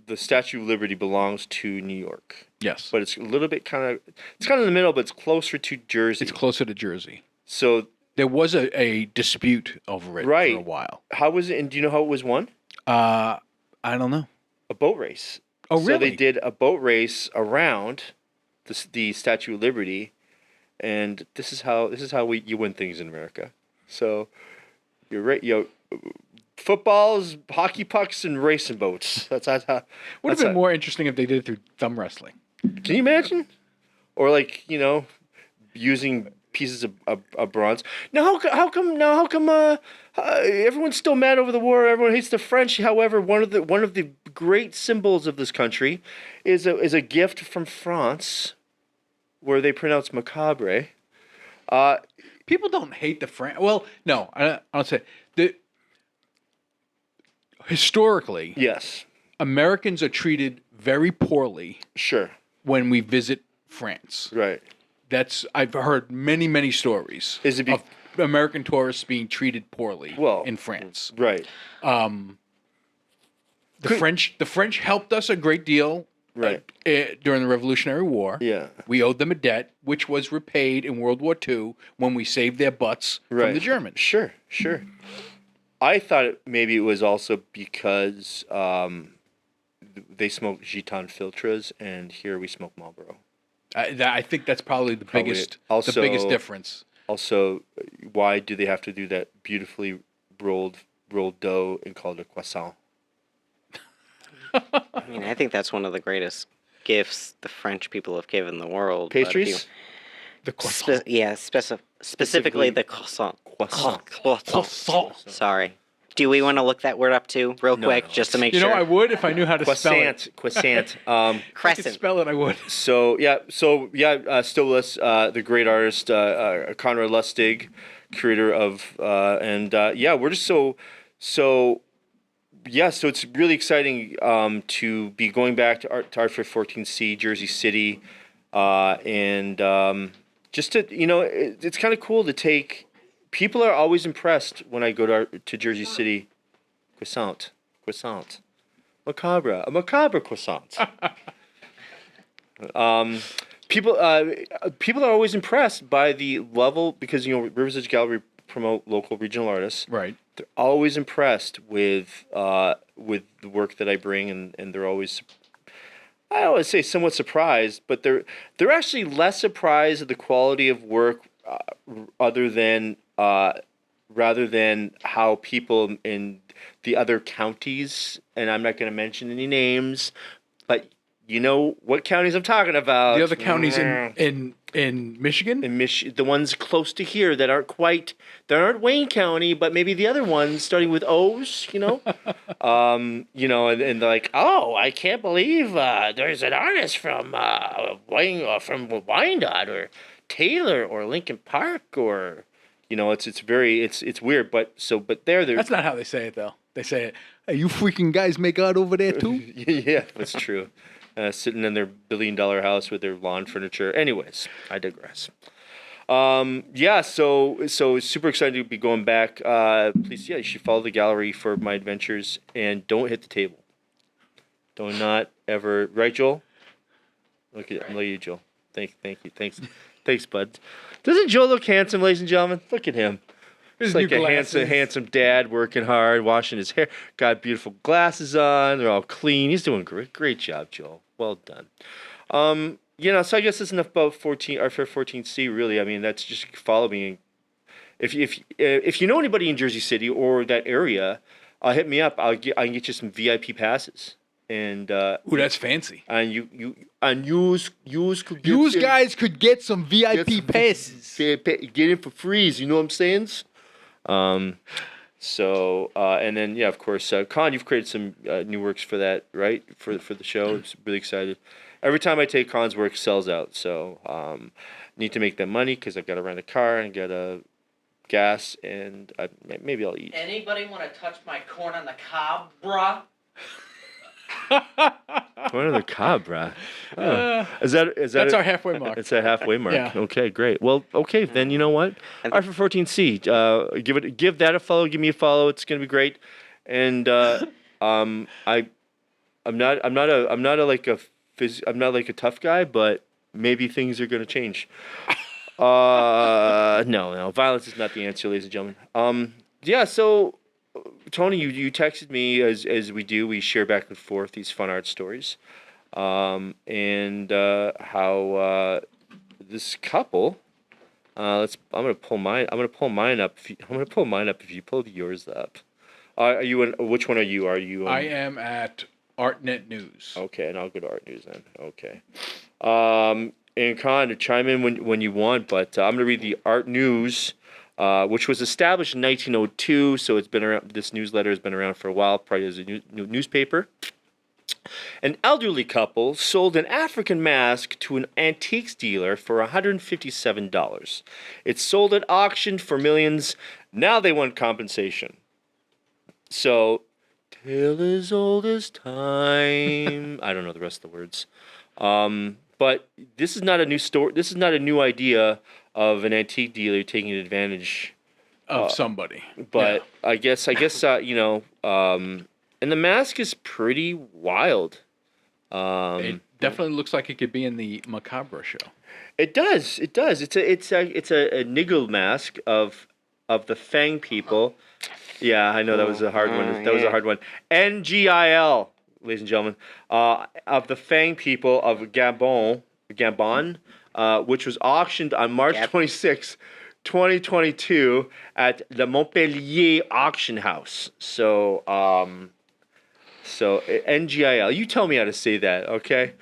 the Statue of Liberty belongs to New York. Yes. But it's a little bit it's kind of in the middle, but it's closer to Jersey. It's closer to Jersey. So there was a dispute over it for a while. How was it, and do you know how it was won? I don't know. A boat race. Oh, really? So they did a boat race around the Statue of Liberty, and this is how you win things in America. So you're right, footballs, hockey pucks, and racing boats. That's how. Would have been more interesting if they did it through thumb wrestling. Can you imagine? Or using pieces of bronze. Now, how come everyone's still mad over the war? Everyone hates the French. However, one of the great symbols of this country is a gift from France, where they pronounce macabre. People don't hate the French. Well, no, I don't say historically. Yes, Americans are treated very poorly. Sure. When we visit France. Right. I've heard many stories of American tourists being treated poorly in France. Right. The French helped us a great deal during the Revolutionary War. Yeah. We owed them a debt, which was repaid in World War II when we saved their butts from the Germans. Sure. I thought maybe it was also because they smoke Gitan Filtras, and here we smoke Marlboro. I think that's probably the biggest difference. Also, why do they have to do that beautifully rolled dough and call it a croissant? I think that's one of the greatest gifts the French people have given the world. Pastries? The croissant. Specifically the croissant. Croissant. Sorry. Do we want to look that word up too, real quick, just to make sure? I would if I knew how to spell it. Croissant. If I could spell it, I would. Still with us, the great artist Conrad Lustig, curator of, we're just so it's really exciting to be going back to Art Fair 14C, Jersey City, just to it's kind of cool to take. People are always impressed when I go to Jersey City. Croissant, macabre, a macabre croissant. People are always impressed by the level, because Rivers Edge Gallery promote local regional artists. Right. They're always impressed with the work that I bring, and they're always, I don't want to say somewhat surprised, but they're actually less surprised at the quality of work, rather than how people in the other counties, and I'm not going to mention any names, but You know what counties I'm talking about. The other counties in Michigan? The ones close to here that aren't Wayne County, but maybe the other ones starting with O's, you know? And they're like, oh, I can't believe there's an artist from Wyandotte or Taylor or Lincoln Park or, it's weird, but they're That's not how they say it though. They say it, hey, you freaking guys make art over there too? Yeah, that's true. Sitting in their $1 billion house with their lawn furniture. Anyways, I digress. So super excited to be going back. Please, you should follow the gallery for my adventures and don't hit the table. Do not ever, right, Joel? I'm looking at you, Joel. Thank you, thanks, bud. Doesn't Joel look handsome, ladies and gentlemen? Look at him. He's like a handsome dad working hard, washing his hair. Got beautiful glasses on. They're all clean. He's doing great job, Joel. Well done. So I guess that's enough about 14C. Really, I mean, that's just follow me. If you know anybody in Jersey City or that area, hit me up. I can get you some VIP passes. And ooh, that's fancy. And you guys could get some VIP passes. Get in for free. You know what I'm saying? And then of course, Con, you've created some new works for that, right? For the show. I'm really excited. Every time I take Con's work, sells out. So need to make that money because I got to rent a car and get a gas, and maybe I'll eat. Anybody want to touch my corn on the cob, bruh? Corn on the cob, bruh. That's our halfway mark. It's a halfway mark. Yeah. Okay, great. Well, okay, then you know what? All right, for 14C, give that a follow. Give me a follow. It's gonna be great. And I'm not like a tough guy, but maybe things are gonna change. No, violence is not the answer, ladies and gentlemen. So Tony, you texted me as we do. We share back and forth these fun art stories, and how this couple. I'm gonna pull mine. I'm gonna pull mine up. If you pull yours up. Are you in? Which one are you? Are you? I am at ArtNet News. Okay, and I'll go to Art News then. Okay. And Con, to chime in when you want, but I'm gonna read the Art News. Which was established in 1902, so it's been around. This newsletter has been around for a while, probably as a new newspaper. An elderly couple sold an African mask to an antiques dealer for $157. It sold at auction for millions. Now they want compensation. So, tale as old as time. I don't know the rest of the words. But this is not a new story. This is not a new idea of an antique dealer taking advantage of somebody. But yeah. I guess and the mask is pretty wild. It definitely looks like it could be in the Macabre Show. It does. It's a niggle mask of the Fang people. Yeah, I know that was a hard one. That was a hard one. NGIL, ladies and gentlemen, of the Fang people of Gabon, which was auctioned on March 26, 2022 at the Montpellier Auction House. So NGIL. You tell me how to say that, okay?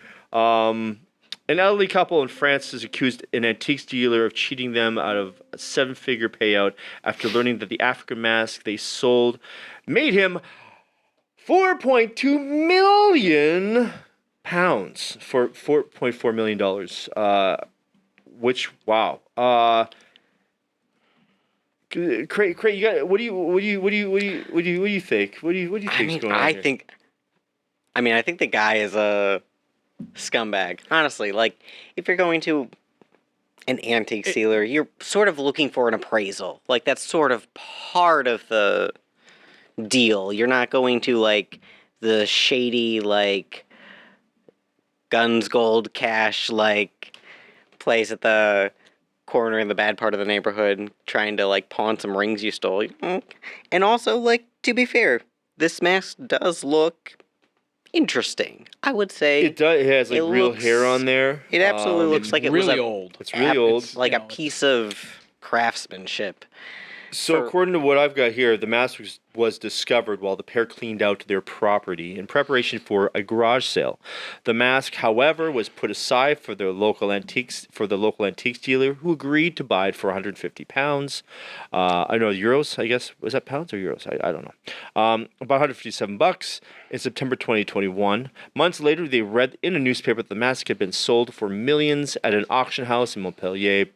An elderly couple in France has accused an antiques dealer of cheating them out of a 7-figure payout after learning that the African mask they sold made him £4.2 million for $4.4 million. Which wow. Craig, you got what do you think? What do you think's going on here? I think the guy is a scumbag. Honestly, like if you're going to an antique dealer, you're sort of looking for an appraisal. Like that's sort of part of the deal. You're not going to like the shady like guns, gold, cash like place at the corner in the bad part of the neighborhood trying to like pawn some rings you stole. And also, like, to be fair, this mask does look interesting. I would say it does. It has like real hair on there. It absolutely looks like it really was old. It's really old. Like a piece of craftsmanship. So according to what I've got here, the mask was discovered while the pair cleaned out their property in preparation for a garage sale. The mask, however, was put aside for the local antiques dealer, who agreed to buy it for £150. I know euros. I guess was that pounds or euros? I don't know. About $157 in September 2021. Months later, they read in a newspaper that the mask had been sold for millions at an auction house in Montpellier.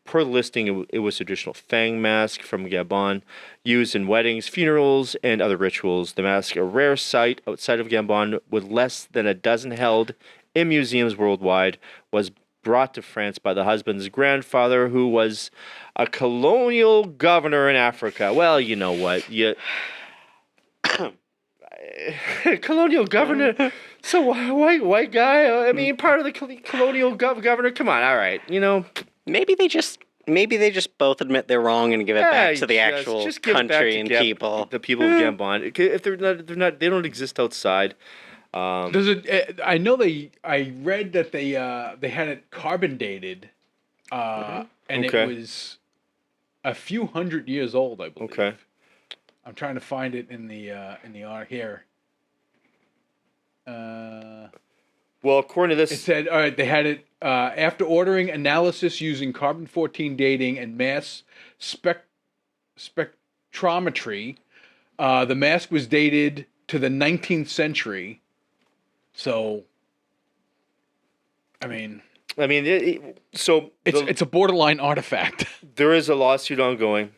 Per the listing, it was a traditional fang mask from Gabon, used in weddings, funerals, and other rituals. The mask, a rare sight outside of Gabon, with less than a dozen held in museums worldwide, was brought to France by the husband's grandfather, who was a colonial governor in Africa. Well, you know what? Colonial governor? So white guy? I mean, part of the colonial governor? Come on, all right, Maybe they just both admit they're wrong and give it back to the actual country and people. The people of Gabon. If they're not, they don't exist outside. Does it? I know I read that they had it carbon dated, and it was a few hundred years old, I believe. Okay. I'm trying to find it in the art here. Well, according to this, it said, all right, they had it after ordering analysis using carbon-14 dating and mass spectrometry. The mask was dated to the 19th century. So, it's a borderline artifact. There is a lawsuit ongoing.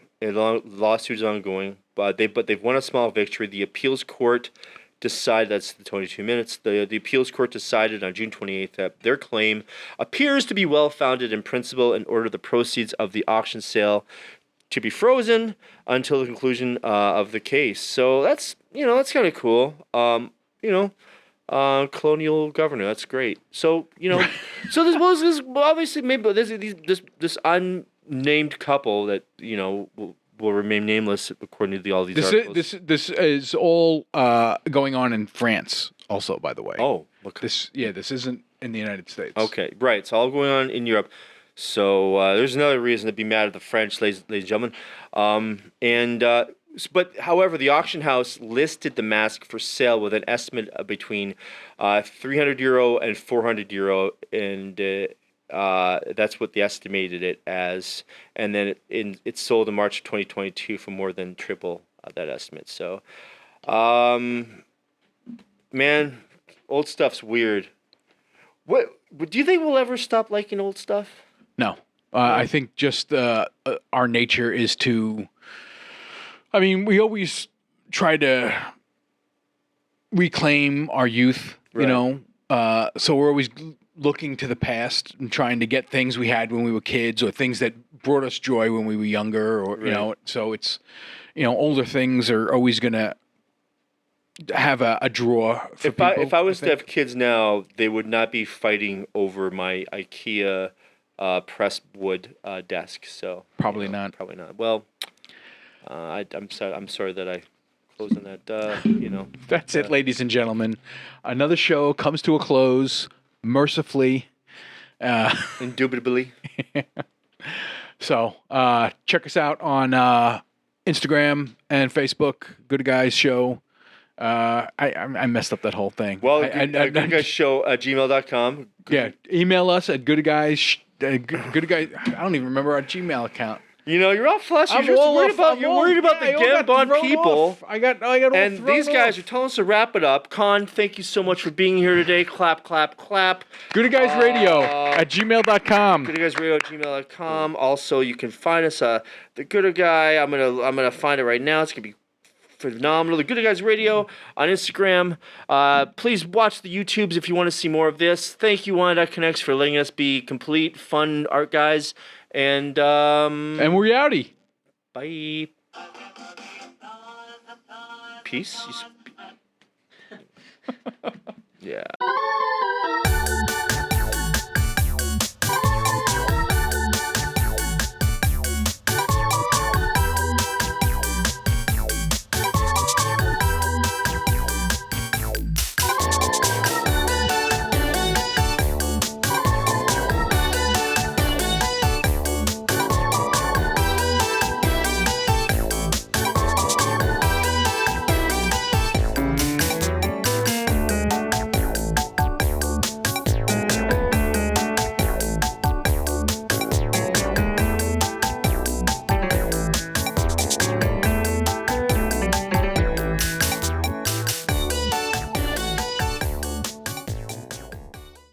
But they've won a small victory. The appeals court decided, that's the 22 minutes, the appeals court decided on June 28th that their claim appears to be well-founded in principle and ordered the proceeds of the auction sale to be frozen until the conclusion of the case. So that's kind of cool. Colonial governor, that's great. So, so this obviously maybe this unnamed couple that, will remain nameless according to all these articles. This is all going on in France, also, by the way. Oh, okay. This isn't in the United States. Okay, right. It's all going on in Europe. So there's another reason to be mad at the French, ladies and gentlemen. But however, the auction house listed the mask for sale with an estimate of between €300 and €400, and that's what they estimated it as, and then it sold in March of 2022 for more than triple that estimate. So, man, old stuff's weird. What do you think we'll ever stop liking old stuff? No, I think just our nature is to. I mean, we always try to reclaim our youth, right. So we're always looking to the past and trying to get things we had when we were kids or things that brought us joy when we were younger, or right. So it's older things are always going to have a draw for people. If I was to have kids now, they would not be fighting over my IKEA pressed wood desk. So probably not. Well, I'm sorry that I closed on that. That's it, ladies and gentlemen. Another show comes to a close. Mercifully. Indubitably. So, check us out on Instagram and Facebook, Good Guys Show. I messed up that whole thing. Well, goodguyshow@gmail.com. Yeah, email us at goodguys. Good Guys. I don't even remember our Gmail account. You're all flustered. You're worried about the Gambon people. I got all and these guys are telling us to wrap it up. Con, thank you so much for being here today. Clap, clap, clap. GoodGuysRadio at gmail.com. GoodGuysRadio@gmail.com. Also, you can find us the Good Guy. I'm gonna find it right now. It's gonna be phenomenal. The Good Guys Radio on Instagram. Please watch the YouTubes if you want to see more of this. Thank you, Wyandotte Connects, for letting us be complete, fun art guys. And we're outie. Bye. Peace. Yeah.